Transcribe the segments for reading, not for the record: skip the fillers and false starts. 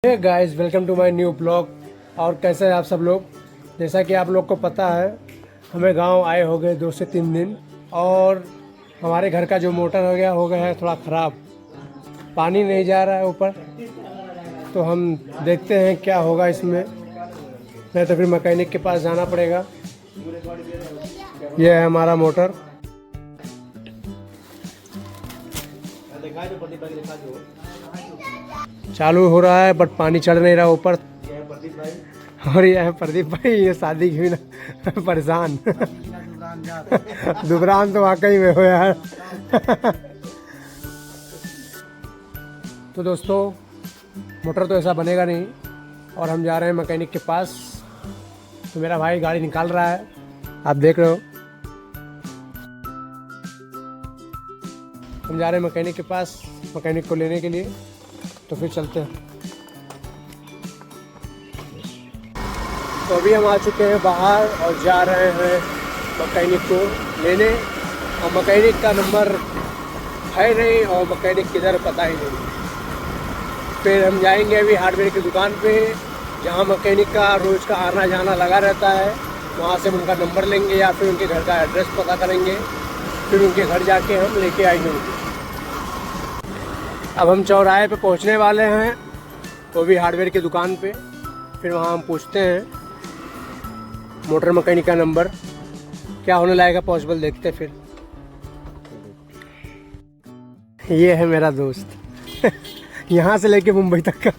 Hey guys, welcome to my new blog. और कैसे हैं आप सब लोग। जैसा कि आप लोग को पता है, हमें गांव आए हो गए 2 से 3 दिन और हमारे घर का जो मोटर हो गया है थोड़ा ख़राब। पानी नहीं जा रहा है ऊपर, तो हम देखते हैं क्या होगा इसमें। नहीं तो फिर मैकेनिक के पास जाना पड़ेगा। यह है हमारा मोटर। चालू हो रहा है बट पानी चढ़ नहीं रहा ऊपर। और यह है प्रदीप भाई, ये शादी की बिना परेशान। दुबरान तो वाकई में हो यार। तो दोस्तों, मोटर तो ऐसा बनेगा नहीं और हम जा रहे हैं मैकेनिक के पास। तो मेरा भाई गाड़ी निकाल रहा है, आप देख रहे हो। हम जा रहे हैं मैकेनिक के पास, मैकेनिक को लेने के लिए। तो फिर चलते हैं। तो अभी हम आ चुके हैं बाहर और जा रहे हैं मैकेनिक को लेने। और मैकेनिक का नंबर है नहीं और मैकेनिक किधर पता ही नहीं। फिर हम जाएंगे अभी हार्डवेयर की दुकान पे, जहाँ मैकेनिक का रोज़ का आना जाना लगा रहता है। वहाँ से उनका नंबर लेंगे या फिर उनके घर का एड्रेस पता करेंगे। फिर उनके घर जाके हम लेके आएंगे। अब हम चौराहे पे पहुंचने वाले हैं, वो भी हार्डवेयर की दुकान पे। फिर वहाँ हम पूछते हैं मोटर मैकेनिक का नंबर क्या होने लगेगा पॉसिबल, देखते फिर। ये है मेरा दोस्त। यहाँ से लेके मुंबई तक का।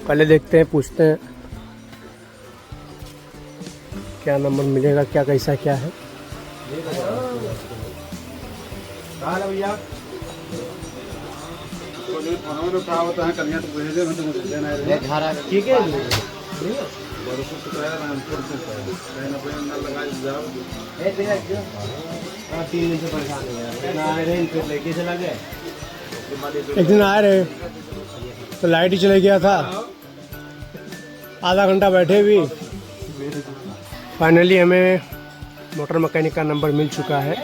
पहले देखते हैं, पूछते हैं क्या नंबर मिलेगा, क्या कैसा क्या है। भैया ठीक है। एक दिन आए रहे तो लाइट ही चले गया था, आधा घंटा बैठे भी। फाइनली हमें मोटर मैकेनिक का नंबर मिल चुका है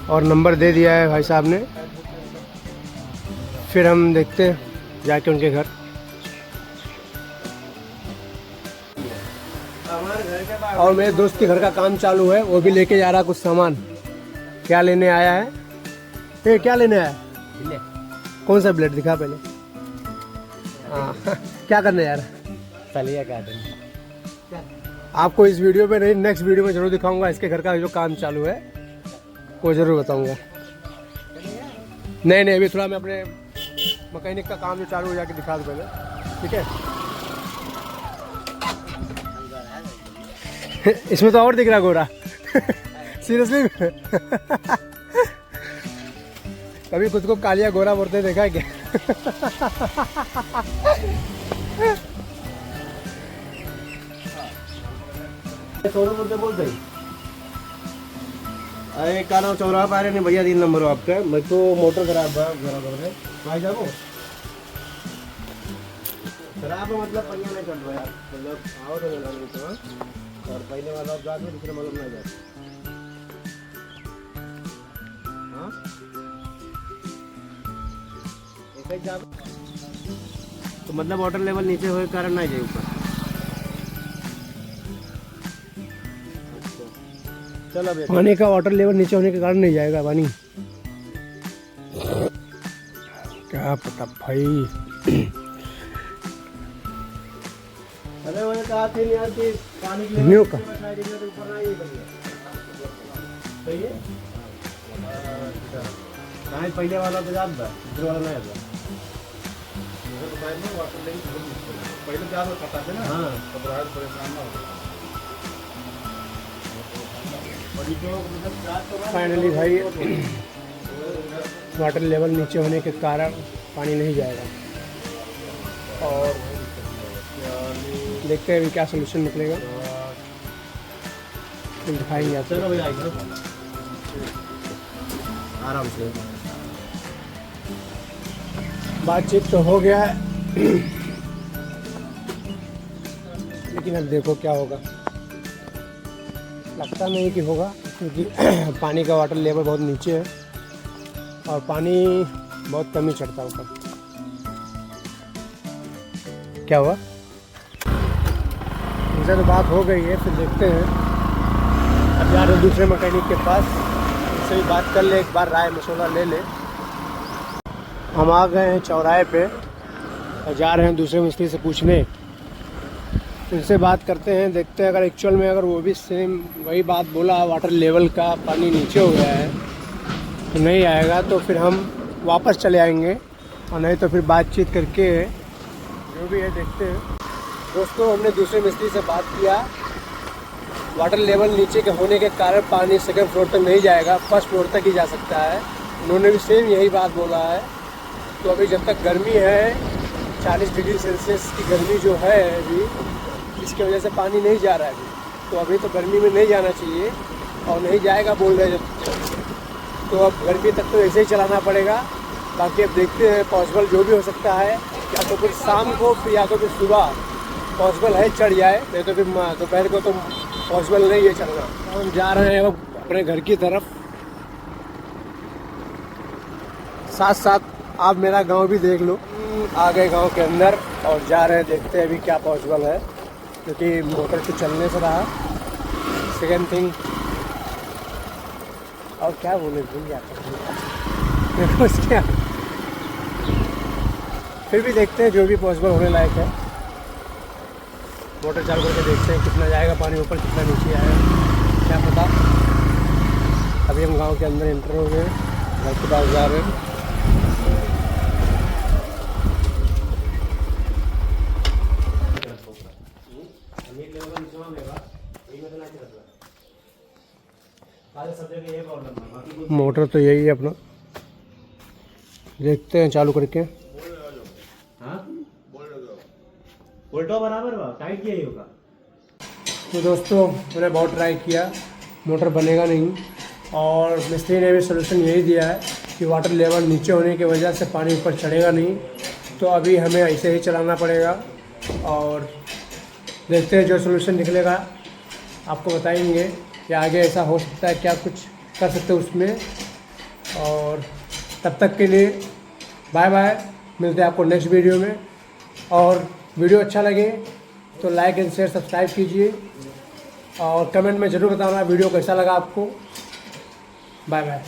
और नंबर दे दिया है भाई साहब ने। फिर हम देखते हैं जाके उनके घर। और मेरे दोस्त के घर का काम चालू है, वो भी लेके जा रहा कुछ सामान। क्या लेने आया है? ये क्या लेने आया? कौन सा ब्लेड दिखा पहले। हाँ। क्या करने जा रहा है? चलिए काटन। आपको इस वीडियो पे नहीं, नेक्स्ट वीडियो में जरूर दिखाऊंगा। इसके घर का जो काम चालू है वो जरूर बताऊंगा। नहीं अभी थोड़ा मैं अपने मैकेनिक का काम जो चालू हो जाके दिखा दूँ पहले, ठीक है। इसमें तो और दिख रहा गोरा। सीरियसली। कभी खुद को कालिया गोरा बोलते देखा है क्या? बोलते अरे का नाम चौराहा पा रहे नहीं भैया, 3 नंबर हो आपका। मैं तो मोटर खराब है भाई साहब। खराब है मतलब पहिया नहीं चल रहा है, मतलब आओ तो लगा और पहले वाला आप जाते दूसरे मतलब नहीं जाते। हाँ एक ही जाब तो मतलब वाटर लेवल नीचे होने के कारण नहीं जाए ऊपर। चलो पानी का वाटर लेवल नीचे होने के कारण नहीं जाएगा पानी। क्या पता भाई। अरे मैंने कहा थी नहीं आती पानी के न्यू का ऊपर नहीं सही है। नहीं पहले वाला तो याद था, दूसरे वाला नहीं आता। पहले ज्यादा पता था ना। हाँ परेशान ना हो। फाइनली भाई वाटर लेवल नीचे होने के कारण पानी नहीं जाएगा। और देखते हैं अभी क्या सोल्यूशन निकलेगा, फिर दिखाएंगे आपको। चलो भैया आराम से। बातचीत तो हो गया है, लेकिन अब देखो क्या होगा। लगता नहीं कि होगा। क्योंकि पानी का वाटर लेवल बहुत नीचे है और पानी बहुत कम ही चढ़ता है ऊपर। क्या हुआ? इनसे तो बात हो गई है, फिर देखते हैं। अब जा रहे हैं दूसरे मैकेनिक के पास, उससे भी बात कर ले, एक बार राय मशवरा ले ले। हम आ गए हैं चौराहे पे और जा रहे हैं दूसरे मिस्त्री से पूछने। उनसे बात करते हैं, देखते हैं अगर एक्चुअल में अगर वो भी सेम वही बात बोला, वाटर लेवल का पानी नीचे हो गया है तो नहीं आएगा, तो फिर हम वापस चले आएंगे, और नहीं तो फिर बातचीत करके जो भी है देखते हैं। दोस्तों, हमने दूसरे मिस्त्री से बात किया, वाटर लेवल नीचे के होने के कारण पानी सेकंड फ्लोर तक नहीं जाएगा, फर्स्ट फ्लोर तक ही जा सकता है। उन्होंने भी सेम यही बात बोला है। तो अभी जब तक गर्मी है, 40 डिग्री सेल्सियस की गर्मी जो है अभी, इसकी वजह से पानी नहीं जा रहा है अभी। तो अभी तो गर्मी में नहीं जाना चाहिए और नहीं जाएगा बोल रहे हैं। तो अब गर्मी तक तो ऐसे ही चलाना पड़ेगा। बाकी अब देखते हैं, पॉसिबल जो भी हो सकता है, या तो फिर शाम को फिर या तो फिर सुबह पॉसिबल है चढ़ जाए, नहीं तो फिर दोपहर को तो पॉसिबल नहीं है चलना। हम जा रहे हैं अब अपने घर की तरफ, साथ साथ आप मेरा गांव भी देख लो। आ गए गांव के अंदर और जा रहे हैं, देखते हैं अभी क्या पॉसिबल है, क्योंकि मोटर तो चलने से रहा। सेकेंड थिंग, और क्या बोले भूल जाता क्या, फिर भी देखते हैं जो भी पॉसिबल होने लायक है। मोटर चालू करके देखते हैं कितना जाएगा पानी ऊपर, कितना नीचे आएगा, क्या पता। अभी हम गांव के अंदर एंटर हो गए, घर के पास जा रहे हैं। मोटर तो यही है अपना, देखते हैं चालू करके। बराबर टाइट किया ही होगा। तो दोस्तों, मैंने बहुत ट्राई किया, मोटर बनेगा नहीं, और मिस्त्री ने भी सोल्यूशन यही दिया है कि वाटर लेवल नीचे होने की वजह से पानी ऊपर चढ़ेगा नहीं। तो अभी हमें ऐसे ही चलाना पड़ेगा और देखते हैं जो सोल्यूशन निकलेगा आपको बताएंगे कि आगे ऐसा हो सकता है, क्या कुछ कर सकते हैं उसमें। और तब तक के लिए बाय बाय, मिलते हैं आपको नेक्स्ट वीडियो में। और वीडियो अच्छा लगे तो लाइक एंड शेयर सब्सक्राइब कीजिए और कमेंट में ज़रूर बताना वीडियो कैसा लगा आपको। Bye bye.